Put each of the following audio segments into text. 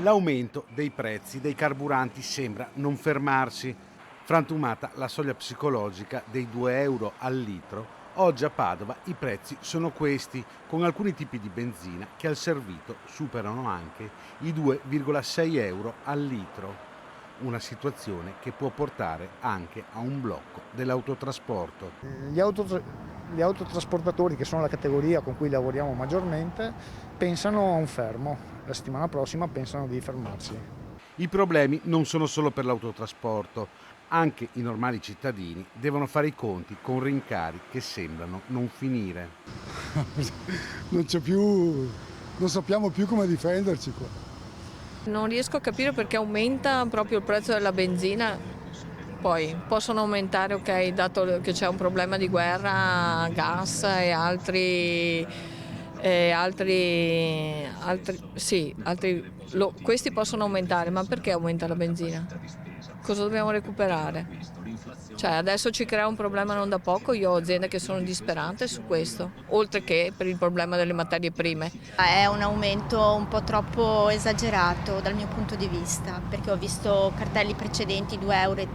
L'aumento dei prezzi dei carburanti sembra non fermarsi. Frantumata la soglia psicologica dei 2 euro al litro, oggi a Padova i prezzi sono questi, con alcuni tipi di benzina che al servito superano anche i 2,6 euro al litro. Una situazione che può portare anche a un blocco dell'autotrasporto. Gli, autotra- gli autotrasportatori, che sono la categoria con cui lavoriamo maggiormente, pensano a un fermo. La settimana prossima pensano di fermarsi. I problemi non sono solo per l'autotrasporto, anche i normali cittadini devono fare i conti con rincari che sembrano non finire. Non sappiamo più come difenderci qua. Non riesco a capire perché aumenta proprio il prezzo della benzina. Poi possono aumentare, ok, dato che c'è un problema di guerra, gas e questi possono aumentare, ma perché aumenta la benzina? Cosa dobbiamo recuperare? Cioè, adesso ci crea un problema non da poco, io ho aziende che sono disperate su questo, oltre che per il problema delle materie prime. È un aumento un po' troppo esagerato dal mio punto di vista, perché ho visto cartelli precedenti 2,30 euro,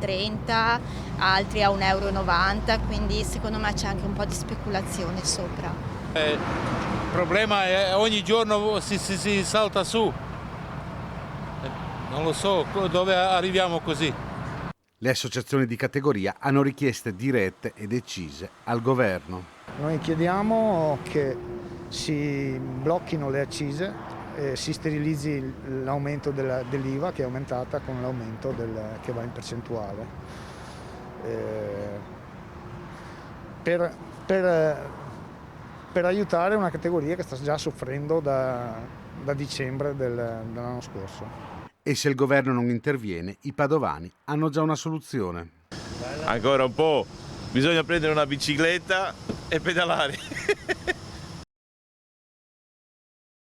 altri a 1,90 euro, quindi secondo me c'è anche un po' di speculazione sopra. Il problema è ogni giorno si salta su. Non lo so dove arriviamo così. Le associazioni di categoria hanno richieste dirette e decise al governo. Noi chiediamo che si blocchino le accise e si sterilizzi l'aumento dell'IVA, che è aumentata con l'aumento che va in percentuale. Per aiutare una categoria che sta già soffrendo da dicembre dell'anno scorso. E se il governo non interviene, i padovani hanno già una soluzione. Ancora un po', bisogna prendere una bicicletta e pedalare.